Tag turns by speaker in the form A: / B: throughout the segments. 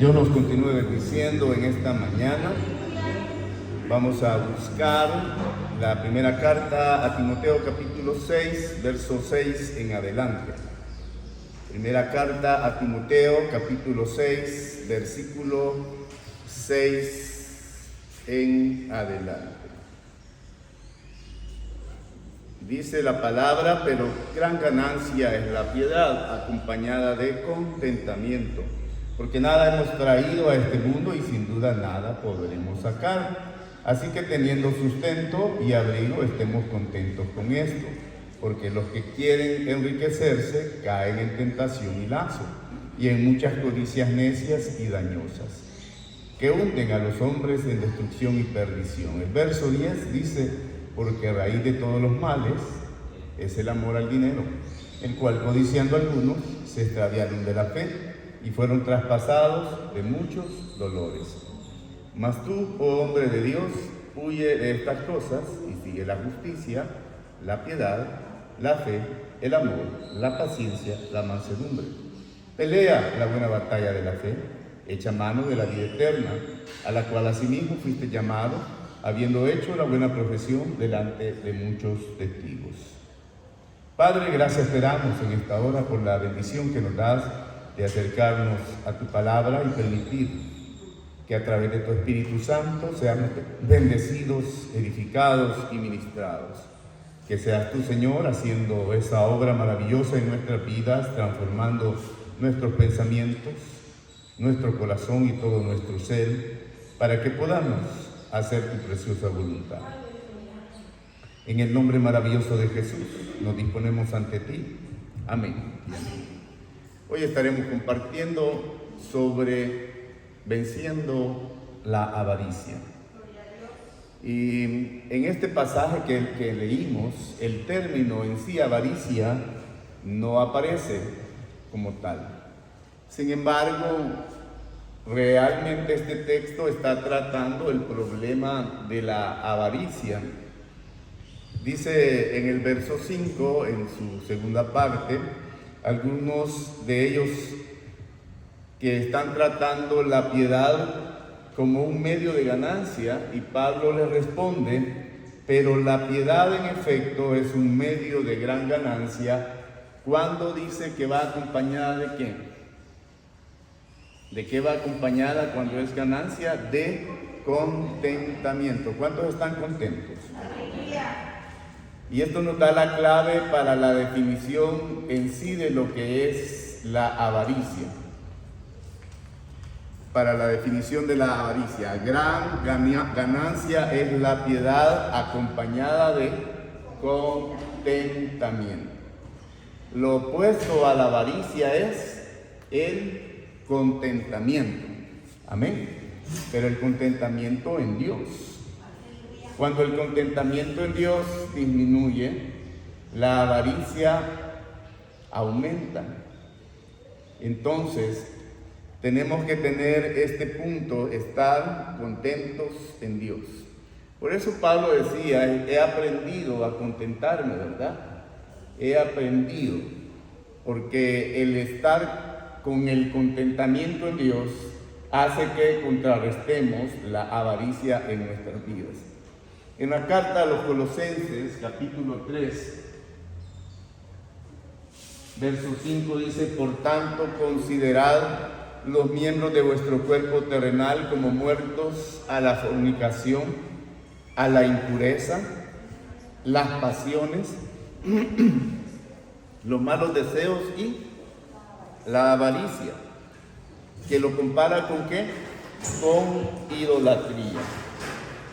A: Dios nos continúe bendiciendo en esta mañana. Vamos a buscar la primera carta a Timoteo capítulo 6, verso 6 en adelante. Primera carta a Timoteo capítulo 6, versículo 6 en adelante. Dice la palabra: pero gran ganancia es la piedad, acompañada de contentamiento, porque nada hemos traído a este mundo y sin duda nada podremos sacar. Así que teniendo sustento y abrigo, estemos contentos con esto, porque los que quieren enriquecerse caen en tentación y lazo, y en muchas codicias necias y dañosas, que hunden a los hombres en destrucción y perdición. El verso 10 dice: porque raíz de todos los males es el amor al dinero, el cual codiciando algunos se extraviaron de la fe y fueron traspasados de muchos dolores. Mas tú, oh hombre de Dios, huye de estas cosas y sigue la justicia, la piedad, la fe, el amor, la paciencia, la mansedumbre. Pelea la buena batalla de la fe, echa mano de la vida eterna, a la cual asimismo fuiste llamado, habiendo hecho la buena profesión delante de muchos testigos. Padre, gracias te damos en esta hora por la bendición que nos das de acercarnos a tu palabra y permitir que a través de tu Espíritu Santo seamos bendecidos, edificados y ministrados. Que seas tú, Señor, haciendo esa obra maravillosa en nuestras vidas, transformando nuestros pensamientos, nuestro corazón y todo nuestro ser, para que podamos hacer tu preciosa voluntad. En el nombre maravilloso de Jesús nos disponemos ante ti. Amén. Hoy estaremos compartiendo sobre venciendo la avaricia. Y en este pasaje que leímos, el término en sí, avaricia, no aparece como tal. Sin embargo, realmente este texto está tratando el problema de la avaricia. Dice en el verso 5, en su segunda parte, algunos de ellos que están tratando la piedad como un medio de ganancia, y Pablo les responde: pero la piedad en efecto es un medio de gran ganancia, cuando dice que va acompañada de ¿qué? ¿De qué va acompañada cuando es ganancia? De contentamiento. ¿Cuántos están contentos? Y esto nos da la clave para la definición en sí de lo que es la avaricia. Para la definición de la avaricia: gran ganancia es la piedad acompañada de contentamiento. Lo opuesto a la avaricia es el contentamiento. Amén. Pero el contentamiento en Dios. Cuando el contentamiento en Dios disminuye, la avaricia aumenta. Entonces, tenemos que tener este punto, estar contentos en Dios. Por eso Pablo decía: he aprendido a contentarme, ¿verdad? He aprendido, porque el estar con el contentamiento en Dios hace que contrarrestemos la avaricia en nuestras vidas. En la carta a los Colosenses, capítulo 3, verso 5 dice: por tanto, considerad los miembros de vuestro cuerpo terrenal como muertos a la fornicación, a la impureza, las pasiones, los malos deseos y la avaricia, que lo compara ¿con qué? Con idolatría.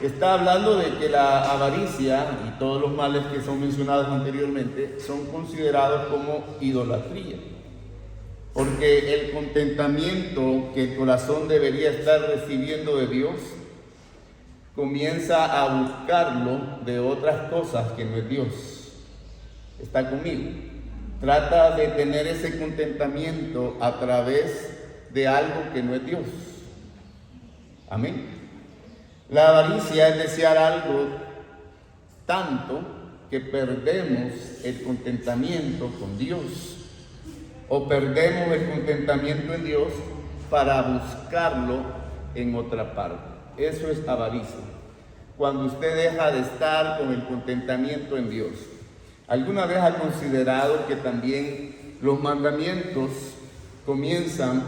A: Está hablando de que la avaricia y todos los males que son mencionados anteriormente son considerados como idolatría. Porque el contentamiento que el corazón debería estar recibiendo de Dios comienza a buscarlo de otras cosas que no es Dios. ¿Está conmigo? Trata de tener ese contentamiento a través de algo que no es Dios. Amén. La avaricia es desear algo tanto que perdemos el contentamiento con Dios, o perdemos el contentamiento en Dios para buscarlo en otra parte. Eso es avaricia. Cuando usted deja de estar con el contentamiento en Dios. ¿Alguna vez ha considerado que también los mandamientos comienzan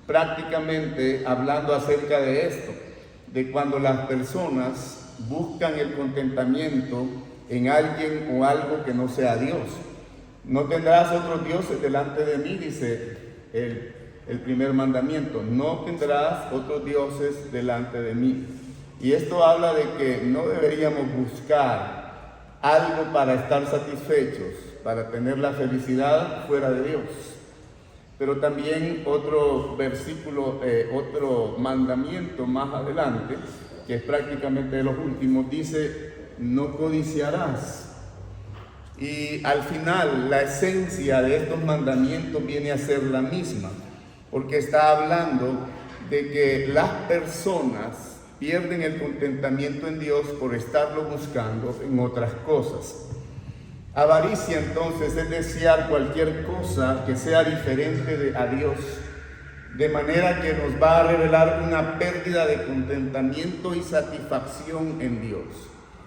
A: prácticamente hablando acerca de esto? De cuando las personas buscan el contentamiento en alguien o algo que no sea Dios. No tendrás otros dioses delante de mí, dice el primer mandamiento. No tendrás otros dioses delante de mí. Y esto habla de que no deberíamos buscar algo para estar satisfechos, para tener la felicidad fuera de Dios. Pero también otro versículo, otro mandamiento más adelante, que es prácticamente de los últimos, dice: no codiciarás. Y al final la esencia de estos mandamientos viene a ser la misma, porque está hablando de que las personas pierden el contentamiento en Dios por estarlo buscando en otras cosas. Avaricia entonces es desear cualquier cosa que sea diferente a Dios, de manera que nos va a revelar una pérdida de contentamiento y satisfacción en Dios.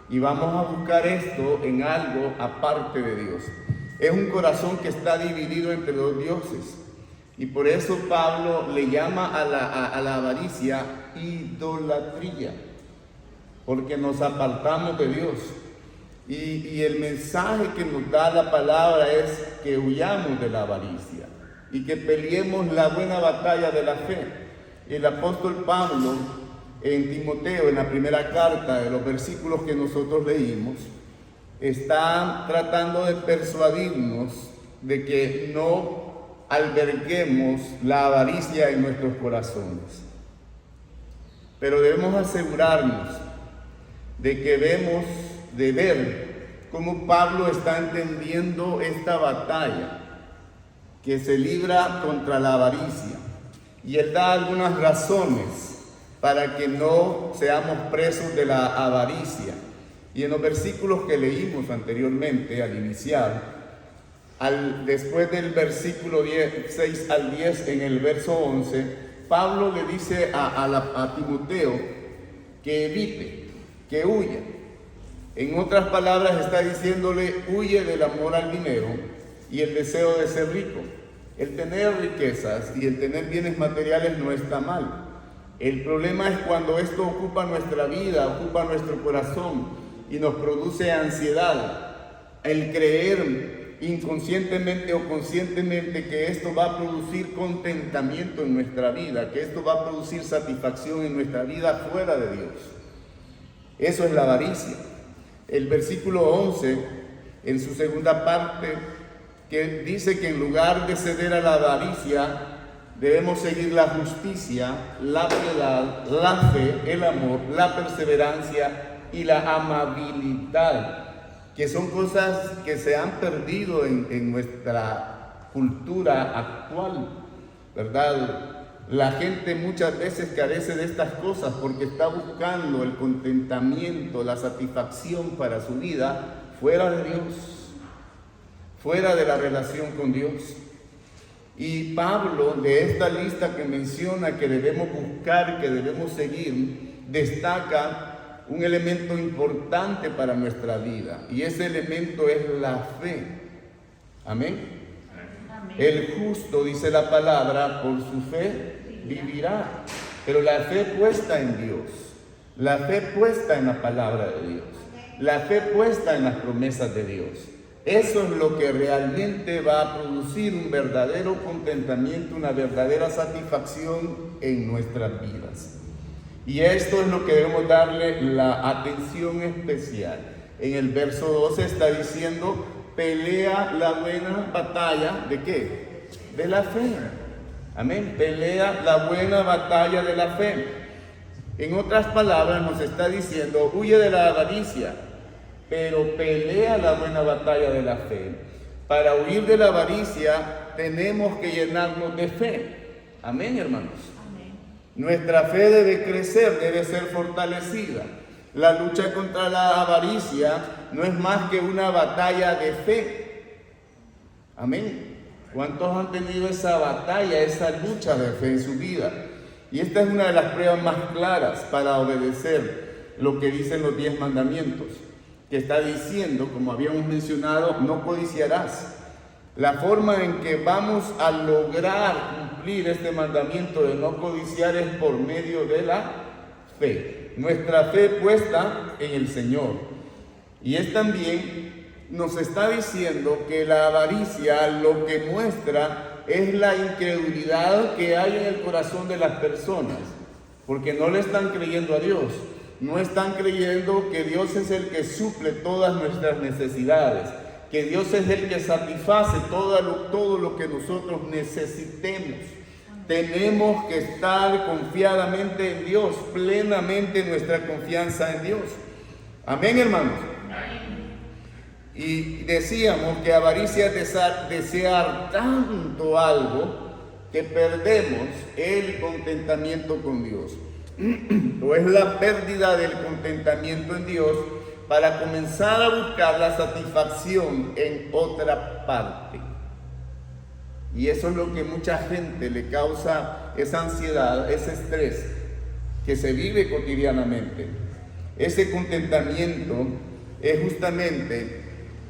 A: Y vamos a buscar esto en algo aparte de Dios. Es un corazón que está dividido entre dos dioses. Y por eso Pablo le llama a la avaricia idolatría, porque nos apartamos de Dios. Y el mensaje que nos da la palabra es que huyamos de la avaricia y que peleemos la buena batalla de la fe. El apóstol Pablo en Timoteo, en la primera carta, de los versículos que nosotros leímos, está tratando de persuadirnos de que no alberguemos la avaricia en nuestros corazones. Pero debemos asegurarnos de que debemos de ver cómo Pablo está entendiendo esta batalla que se libra contra la avaricia. Y él da algunas razones para que no seamos presos de la avaricia. Y en los versículos que leímos anteriormente, al iniciar, después del versículo 6 al 10, en el verso 11, Pablo le dice a Timoteo que evite, que huya. En otras palabras, está diciéndole: huye del amor al dinero y el deseo de ser rico. El tener riquezas y el tener bienes materiales no está mal. El problema es cuando esto ocupa nuestra vida, ocupa nuestro corazón y nos produce ansiedad. El creer inconscientemente o conscientemente que esto va a producir contentamiento en nuestra vida, que esto va a producir satisfacción en nuestra vida fuera de Dios. Eso es la avaricia. El versículo 11, en su segunda parte, que dice que en lugar de ceder a la avaricia, debemos seguir la justicia, la piedad, la fe, el amor, la perseverancia y la amabilidad, que son cosas que se han perdido en nuestra cultura actual, ¿verdad? La gente muchas veces carece de estas cosas porque está buscando el contentamiento, la satisfacción para su vida fuera de Dios, fuera de la relación con Dios. Y Pablo, de esta lista que menciona que debemos buscar, que debemos seguir, destaca un elemento importante para nuestra vida, y ese elemento es la fe. Amén. Amén. El justo, dice la palabra, por su fe vivirá. Pero la fe puesta en Dios, la fe puesta en la palabra de Dios, la fe puesta en las promesas de Dios, eso es lo que realmente va a producir un verdadero contentamiento, una verdadera satisfacción en nuestras vidas. Y esto es lo que debemos darle la atención especial. En el verso 12 está diciendo: pelea la buena batalla, ¿de qué? De la fe. Amén. Pelea la buena batalla de la fe. En otras palabras nos está diciendo: huye de la avaricia, pero pelea la buena batalla de la fe. Para huir de la avaricia tenemos que llenarnos de fe. Amén, hermanos. Amén. Nuestra fe debe crecer, debe ser fortalecida. La lucha contra la avaricia no es más que una batalla de fe. Amén. ¿Cuántos han tenido esa batalla, esa lucha de fe en su vida? Y esta es una de las pruebas más claras para obedecer lo que dicen los 10 mandamientos, que está diciendo, como habíamos mencionado, no codiciarás. La forma en que vamos a lograr cumplir este mandamiento de no codiciar es por medio de la fe. Nuestra fe puesta en el Señor. Y es también, nos está diciendo que la avaricia lo que muestra es la incredulidad que hay en el corazón de las personas, porque no le están creyendo a Dios, no están creyendo que Dios es el que suple todas nuestras necesidades, que Dios es el que satisface todo lo que nosotros necesitemos. Tenemos que estar confiadamente en Dios, plenamente nuestra confianza en Dios. Amén, hermanos. Y decíamos que avaricia es desear tanto algo que perdemos el contentamiento con Dios. O es la pérdida del contentamiento en Dios para comenzar a buscar la satisfacción en otra parte. Y eso es lo que mucha gente le causa, esa ansiedad, ese estrés que se vive cotidianamente. Ese contentamiento es justamente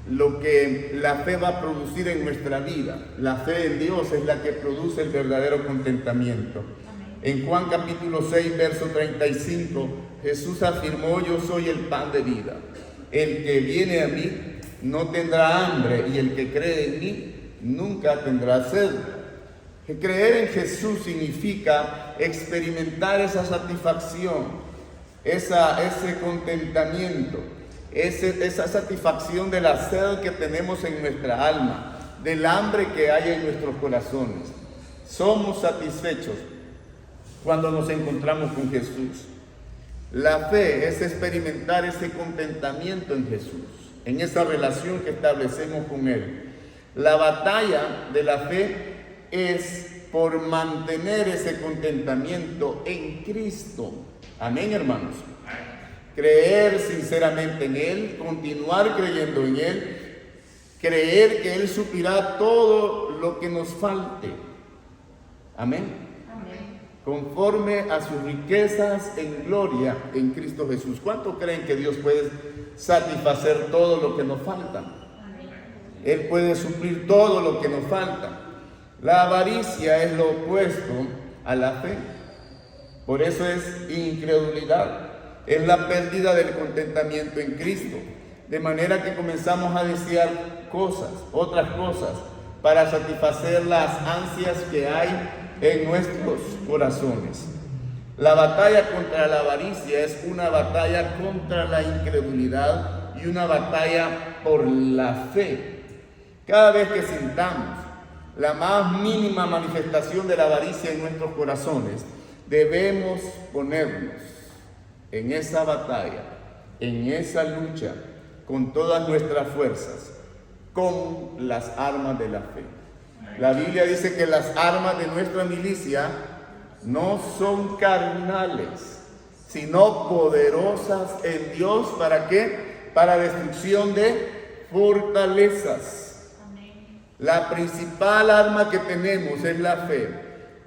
A: lo que la fe va a producir en nuestra vida. La fe en Dios es la que produce el verdadero contentamiento. En Juan capítulo 6, verso 35, Jesús afirmó: yo soy el pan de vida. El que viene a mí no tendrá hambre, y el que cree en mí nunca tendrá sed. Creer en Jesús significa experimentar esa satisfacción, ese contentamiento, esa satisfacción de la sed que tenemos en nuestra alma, del hambre que hay en nuestros corazones. Somos satisfechos cuando nos encontramos con Jesús. La fe es experimentar ese contentamiento en Jesús, en esa relación que establecemos con Él. La batalla de la fe es por mantener ese contentamiento en Cristo. Amén, hermanos. Creer sinceramente en Él, continuar creyendo en Él, creer que Él suplirá todo lo que nos falte. Amén. Conforme a sus riquezas en gloria en Cristo Jesús. ¿Cuántos creen que Dios puede satisfacer todo lo que nos falta? Él puede suplir todo lo que nos falta. La avaricia es lo opuesto a la fe. Por eso es incredulidad. Es la pérdida del contentamiento en Cristo. De manera que comenzamos a desear cosas, otras cosas, para satisfacer las ansias que hay en nuestros corazones. La batalla contra la avaricia es una batalla contra la incredulidad y una batalla por la fe. Cada vez que sintamos la más mínima manifestación de la avaricia en nuestros corazones, debemos ponernos en esa batalla, en esa lucha, con todas nuestras fuerzas, con las armas de la fe. La Biblia dice que las armas de nuestra milicia no son carnales, sino poderosas en Dios. ¿Para qué? Para destrucción de fortalezas. La principal arma que tenemos es la fe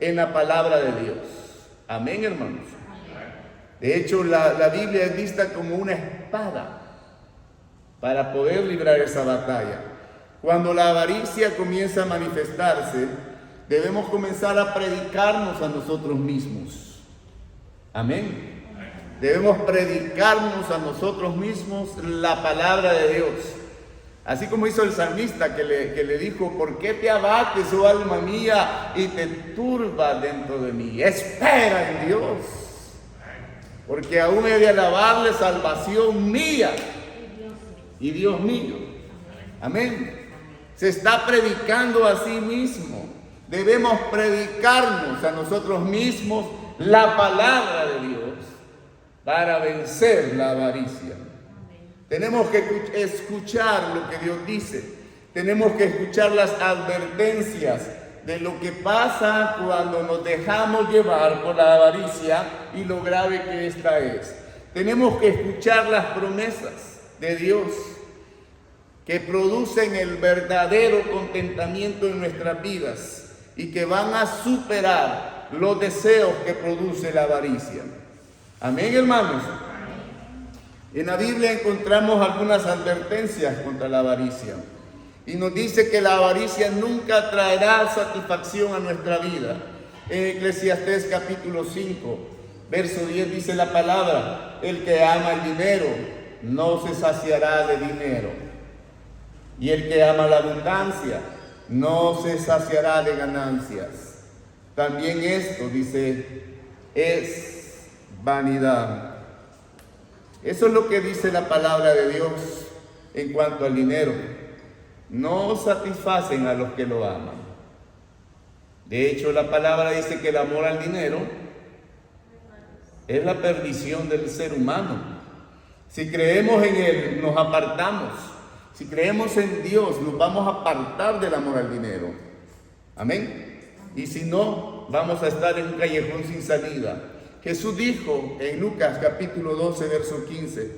A: en la palabra de Dios. Amén, hermanos. De hecho, la Biblia es vista como una espada para poder librar esa batalla. Cuando la avaricia comienza a manifestarse, debemos comenzar a predicarnos a nosotros mismos. Amén. Debemos predicarnos a nosotros mismos la palabra de Dios. Así como hizo el salmista que le dijo: ¿por qué te abates, oh alma mía, y te turba dentro de mí? Espera en Dios, porque aún he de alabarle, salvación mía y Dios mío. Amén. Se está predicando a sí mismo. Debemos predicarnos a nosotros mismos la palabra de Dios para vencer la avaricia. Tenemos que escuchar lo que Dios dice. Tenemos que escuchar las advertencias de lo que pasa cuando nos dejamos llevar por la avaricia y lo grave que esta es. Tenemos que escuchar las promesas de Dios que producen el verdadero contentamiento en nuestras vidas y que van a superar los deseos que produce la avaricia. Amén, hermanos. En la Biblia encontramos algunas advertencias contra la avaricia y nos dice que la avaricia nunca traerá satisfacción a nuestra vida. En Eclesiastés capítulo 5, verso 10 dice la palabra: el que ama el dinero no se saciará de dinero, y el que ama la abundancia no se saciará de ganancias. También esto, dice, es vanidad. Eso es lo que dice la palabra de Dios en cuanto al dinero. No satisfacen a los que lo aman. De hecho, la palabra dice que el amor al dinero es la perdición del ser humano. Si creemos en Él, nos apartamos. Si creemos en Dios, nos vamos a apartar del amor al dinero. Amén. Y si no, vamos a estar en un callejón sin salida. Jesús dijo en Lucas capítulo 12, verso 15: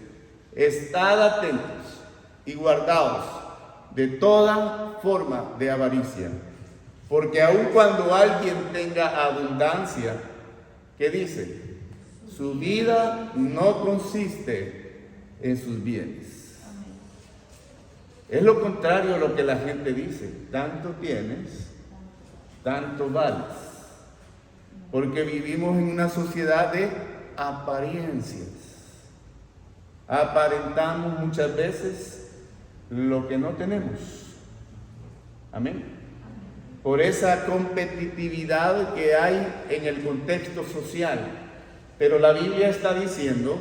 A: estad atentos y guardaos de toda forma de avaricia, porque aun cuando alguien tenga abundancia, ¿qué dice? Su vida no consiste en sus bienes. Es lo contrario a lo que la gente dice: tanto tienes, tanto vales. Porque vivimos en una sociedad de apariencias. Aparentamos muchas veces lo que no tenemos. Amén. Por esa competitividad que hay en el contexto social. Pero la Biblia está diciendo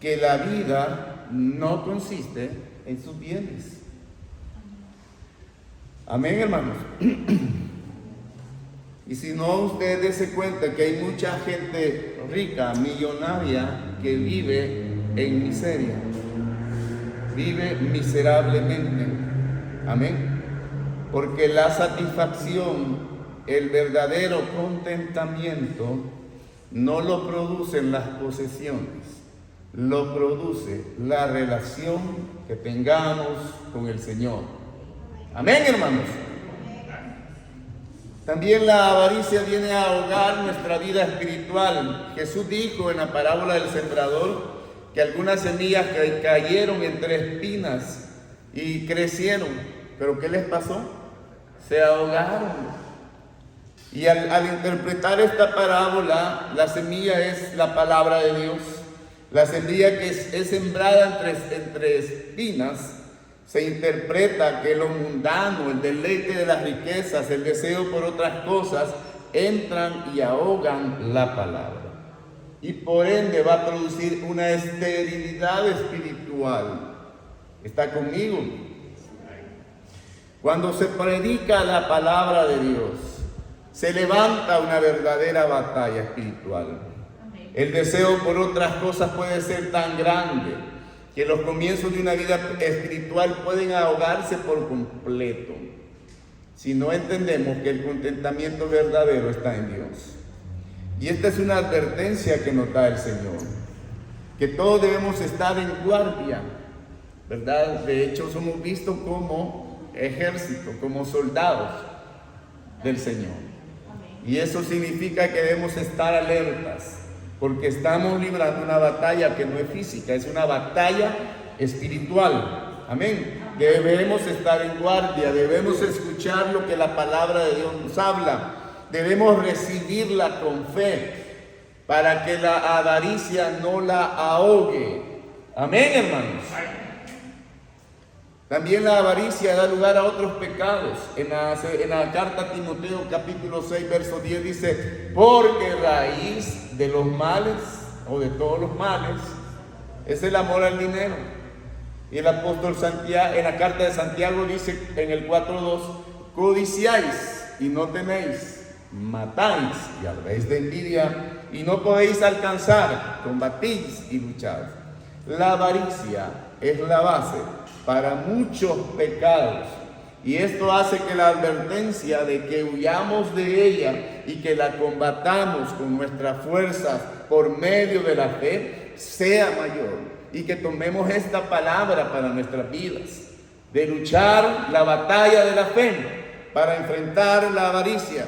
A: que la vida no consiste en sus bienes. Amén, hermanos. Y si no, usted dése cuenta que hay mucha gente rica, millonaria, que vive en miseria. Vive miserablemente. Amén. Porque la satisfacción, el verdadero contentamiento, no lo producen las posesiones, lo produce la relación que tengamos con el Señor. Amén, hermanos. También la avaricia viene a ahogar nuestra vida espiritual. Jesús dijo en la parábola del sembrador que algunas semillas cayeron entre espinas y crecieron. ¿Pero qué les pasó? Se ahogaron. Y al interpretar esta parábola, la semilla es la palabra de Dios. La semilla que es sembrada entre espinas, se interpreta que lo mundano, el deleite de las riquezas, el deseo por otras cosas, entran y ahogan la palabra. Y por ende va a producir una esterilidad espiritual. ¿Está conmigo? Cuando se predica la palabra de Dios, se levanta una verdadera batalla espiritual. El deseo por otras cosas puede ser tan grande que los comienzos de una vida espiritual pueden ahogarse por completo si no entendemos que el contentamiento verdadero está en Dios. Y esta es una advertencia que nos da el Señor, que todos debemos estar en guardia, ¿verdad? De hecho, somos vistos como ejército, como soldados del Señor. Y eso significa que debemos estar alertas, porque estamos librando una batalla que no es física, es una batalla espiritual. Amén. Debemos estar en guardia, debemos escuchar lo que la palabra de Dios nos habla, debemos recibirla con fe para que la avaricia no la ahogue. Amén, hermanos. También la avaricia da lugar a otros pecados. En la carta a Timoteo capítulo 6 verso 10 dice: porque raíz de los males o de todos los males es el amor al dinero. Y el apóstol Santiago, en la carta de Santiago dice en el 4:2: codiciáis y no tenéis, matáis y habláis de envidia y no podéis alcanzar, combatís y lucháis. La avaricia es la base para muchos pecados, y esto hace que la advertencia de que huyamos de ella y que la combatamos con nuestras fuerzas por medio de la fe sea mayor, y que tomemos esta palabra para nuestras vidas. de luchar la batalla de la fe para enfrentar la avaricia.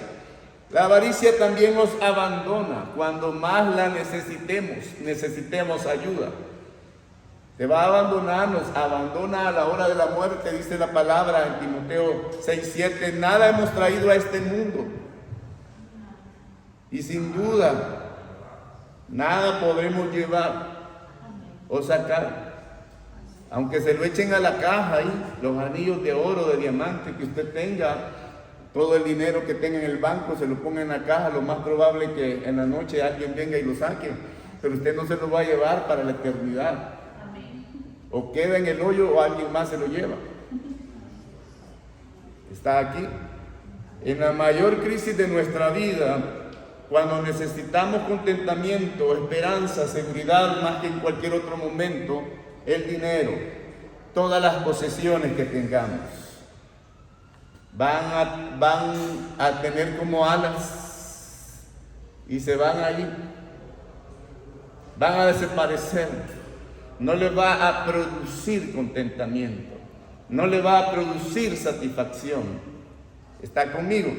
A: La avaricia también nos abandona cuando más la necesitemos ayuda. Te va a abandonar, nos abandona a la hora de la muerte, dice la palabra en Timoteo 6:7. Nada hemos traído a este mundo. Y sin duda, nada podremos llevar o sacar. Aunque se lo echen a la caja ahí, los anillos de oro, de diamante que usted tenga, todo el dinero que tenga en el banco, se lo ponga en la caja, lo más probable es que en la noche alguien venga y lo saque. Pero usted no se lo va a llevar para la eternidad. O queda en el hoyo o alguien más se lo lleva. Está aquí. En la mayor crisis de nuestra vida, cuando necesitamos contentamiento, esperanza, seguridad, más que en cualquier otro momento, el dinero, todas las posesiones que tengamos, van a tener como alas y se van a ir, van a desaparecer. No le va a producir contentamiento, no le va a producir satisfacción. ¿Está conmigo?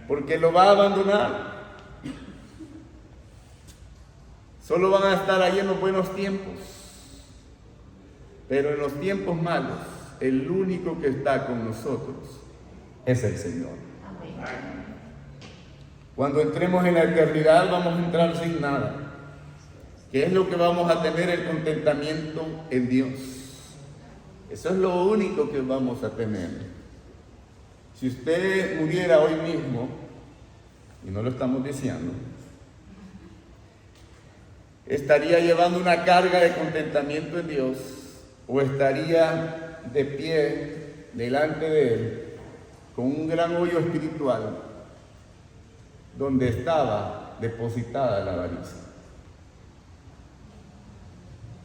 A: Porque lo va a abandonar. Solo van a estar ahí en los buenos tiempos, pero en los tiempos malos, el único que está con nosotros es el Señor. Cuando entremos en la eternidad vamos a entrar sin nada. ¿Qué es lo que vamos a tener? El contentamiento en Dios. Eso es lo único que vamos a tener. Si usted muriera hoy mismo, y no lo estamos diciendo, ¿estaría llevando una carga de contentamiento en Dios? ¿O estaría de pie delante de Él con un gran hoyo espiritual donde estaba depositada la avaricia?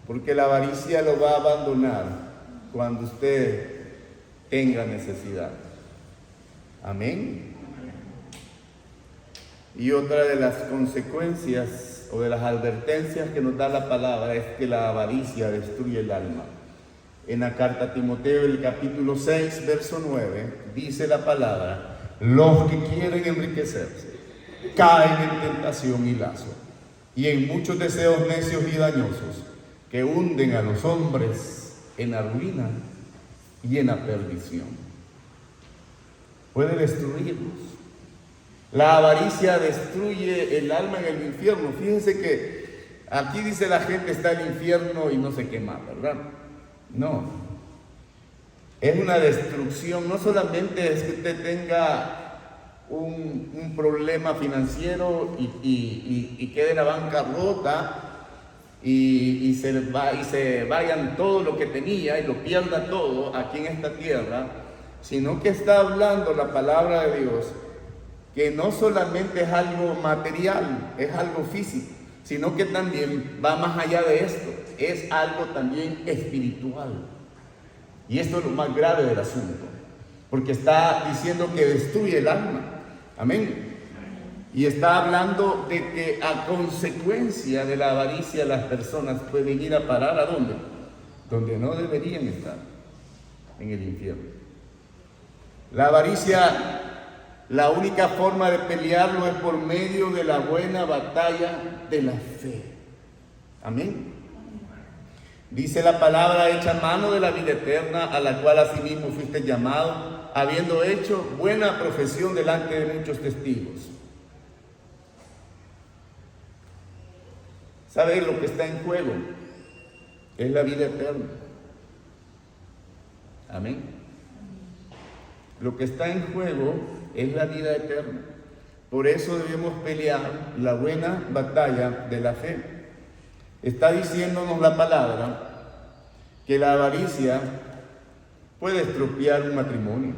A: Porque la avaricia lo va a abandonar cuando usted tenga necesidad. Amén. Y otra de las consecuencias o de las advertencias que nos da la palabra es que la avaricia destruye el alma. En la carta a Timoteo, el capítulo 6, verso 9, dice la palabra: los que quieren enriquecerse caen en tentación y lazo, y en muchos deseos necios y dañosos, que hunden a los hombres en la ruina y en la perdición. Puede destruirlos. La avaricia destruye el alma en el infierno. Fíjense que aquí dice la gente está el infierno y no se quema, ¿verdad? No. Es una destrucción. No solamente es que usted tenga un problema financiero y quede en la bancarrota, y se vayan todo lo que tenía y lo pierda todo aquí en esta tierra, sino que está hablando la palabra de Dios que no solamente es algo material, es algo físico, sino que también va más allá de esto, es algo también espiritual. Y esto es lo más grave del asunto, porque está diciendo que destruye el alma. Amén. Y está hablando de que a consecuencia de la avaricia las personas pueden ir a parar ¿a dónde? Donde no deberían estar, en el infierno. La avaricia, la única forma de pelearlo es por medio de la buena batalla de la fe. Amén. Dice la palabra: echa mano de la vida eterna, a la cual asimismo fuiste llamado, habiendo hecho buena profesión delante de muchos testigos. ¿Sabe lo que está en juego? Es la vida eterna. Amén. Lo que está en juego es la vida eterna. Por eso debemos pelear la buena batalla de la fe. Está diciéndonos la palabra que la avaricia puede estropear un matrimonio,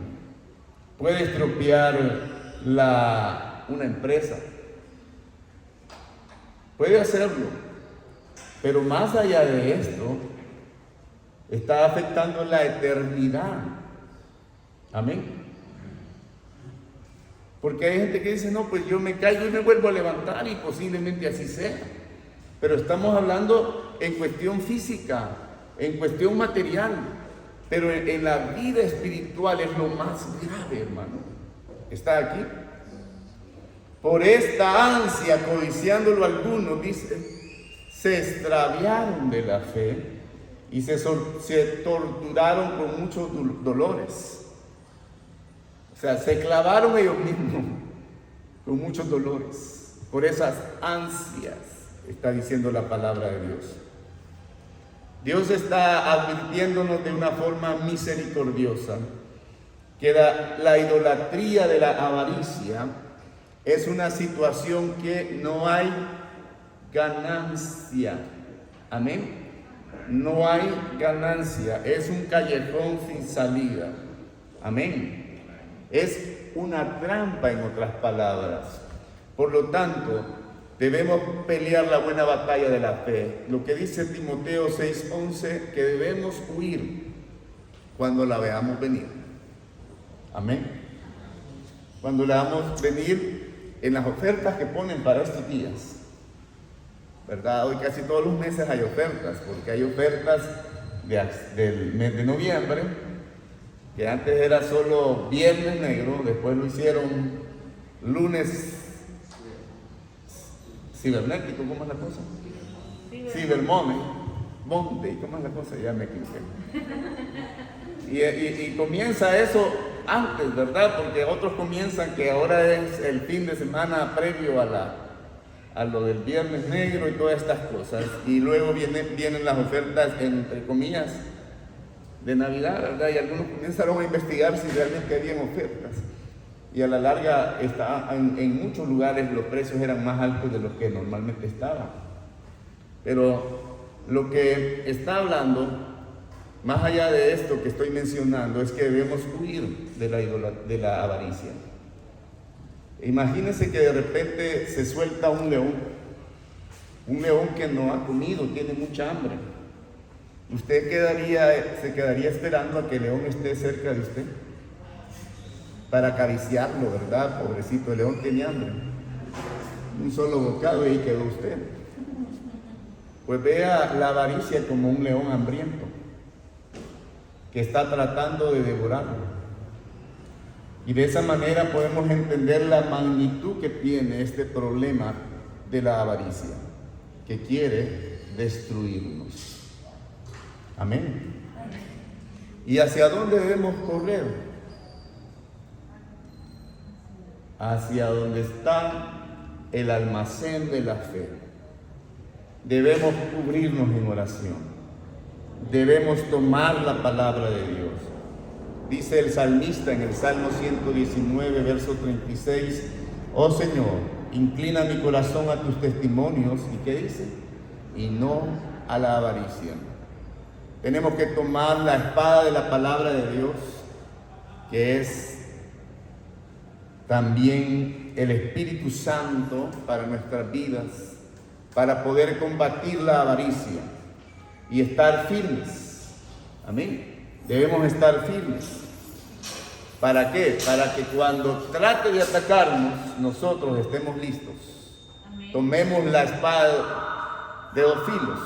A: puede estropear una empresa, puede hacerlo. Pero más allá de esto, está afectando la eternidad. Amén. Porque hay gente que dice: no, pues yo me caigo y me vuelvo a levantar, y posiblemente así sea. Pero estamos hablando en cuestión física, en cuestión material. Pero en la vida espiritual es lo más grave, hermano. ¿Está aquí? Por esta ansia, codiciándolo algunos, dice, se extraviaron de la fe y se torturaron con muchos dolores. O sea, se clavaron ellos mismos con muchos dolores. Por esas ansias, está diciendo la palabra de Dios. Dios está advirtiéndonos de una forma misericordiosa que la idolatría de la avaricia es una situación que no hay ganancia. Amén. No hay ganancia. Es un callejón sin salida. Amén. Es una trampa, en otras palabras. Por lo tanto, debemos pelear la buena batalla de la fe. Lo que dice Timoteo 6:11, que debemos huir cuando la veamos venir. Amén. Cuando la veamos venir en las ofertas que ponen para estos días. ¿Verdad? Hoy casi todos los meses hay ofertas, porque hay ofertas del mes de noviembre, que antes era solo viernes negro, después lo hicieron lunes cibernético, ¿cómo es la cosa? Cyber Monday, ¿cómo es la cosa? Ya me equivoqué. Y comienza eso antes, ¿verdad? Porque otros comienzan que ahora es el fin de semana previo a lo del viernes negro y todas estas cosas. Y luego vienen las ofertas, entre comillas, de Navidad, ¿verdad? Y algunos comenzaron a investigar si realmente habían ofertas. Y a la larga, en muchos lugares los precios eran más altos de los que normalmente estaban. Pero lo que está hablando, más allá de esto que estoy mencionando, es que debemos huir de la avaricia. Imagínense que de repente se suelta un león que no ha comido, tiene mucha hambre. ¿Usted se quedaría esperando a que el león esté cerca de usted para acariciarlo, verdad? Pobrecito, el león tiene hambre. Un solo bocado y ahí quedó usted. Pues vea la avaricia como un león hambriento que está tratando de devorarlo. Y de esa manera podemos entender la magnitud que tiene este problema de la avaricia, que quiere destruirnos. Amén. ¿Y hacia dónde debemos correr? Hacia donde está el almacén de la fe. Debemos cubrirnos en oración. Debemos tomar la palabra de Dios. Dice el salmista en el Salmo 119, verso 36, oh Señor, inclina mi corazón a tus testimonios. ¿Y qué dice? Y no a la avaricia. Tenemos que tomar la espada de la palabra de Dios, que es también el Espíritu Santo para nuestras vidas, para poder combatir la avaricia y estar firmes. Amén. Debemos estar firmes. ¿Para qué? Para que cuando trate de atacarnos, nosotros estemos listos. Amén. Tomemos la espada de dos filos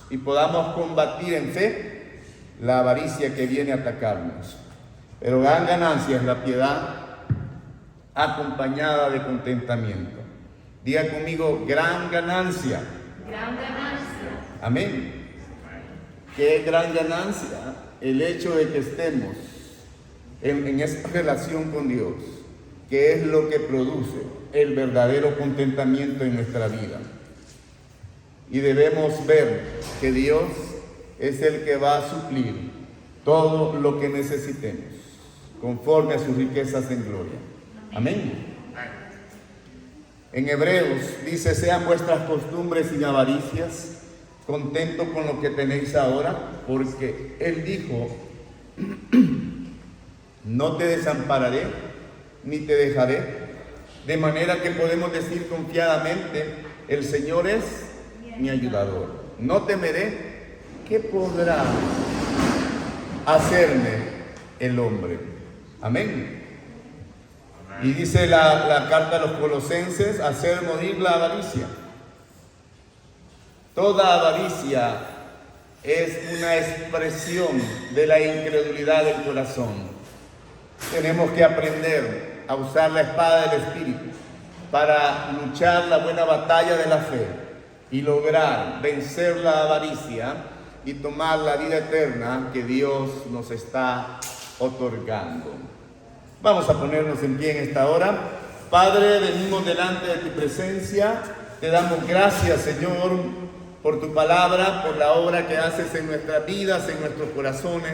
A: y podamos combatir en fe la avaricia que viene a atacarnos. Pero gran ganancia es la piedad acompañada de contentamiento. Diga conmigo, gran ganancia. Gran ganancia. Amén. ¿Qué gran ganancia? El hecho de que estemos en esa relación con Dios, que es lo que produce el verdadero contentamiento en nuestra vida. Y debemos ver que Dios es el que va a suplir todo lo que necesitemos, conforme a sus riquezas en gloria. Amén. En Hebreos dice, sean vuestras costumbres sin avaricias, contento con lo que tenéis ahora, porque Él dijo, no te desampararé, ni te dejaré, de manera que podemos decir confiadamente, el Señor es mi ayudador. No temeré, ¿qué podrá hacerme el hombre? Amén. Y dice la carta a los Colosenses, hacer morir la avaricia. Toda avaricia es una expresión de la incredulidad del corazón. Tenemos que aprender a usar la espada del Espíritu para luchar la buena batalla de la fe y lograr vencer la avaricia y tomar la vida eterna que Dios nos está otorgando. Vamos a ponernos en pie en esta hora. Padre, venimos delante de tu presencia. Te damos gracias, Señor, por tu palabra, por la obra que haces en nuestras vidas, en nuestros corazones,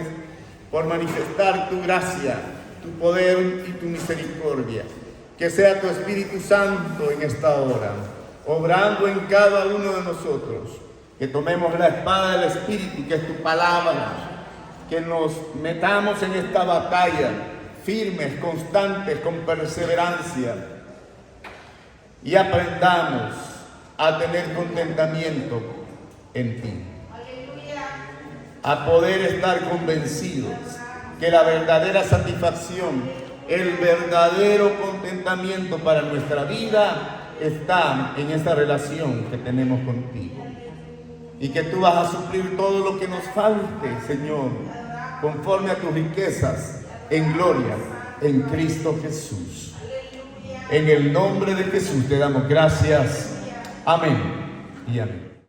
A: por manifestar tu gracia, tu poder y tu misericordia. Que sea tu Espíritu Santo en esta hora, obrando en cada uno de nosotros. Que tomemos la espada del Espíritu, que es tu palabra, que nos metamos en esta batalla, firmes, constantes, con perseverancia, y aprendamos a tener contentamiento en ti. A poder estar convencidos que la verdadera satisfacción, el verdadero contentamiento para nuestra vida está en esta relación que tenemos contigo. Y que tú vas a suplir todo lo que nos falte, Señor, conforme a tus riquezas en gloria en Cristo Jesús. En el nombre de Jesús te damos gracias. Amén y amén.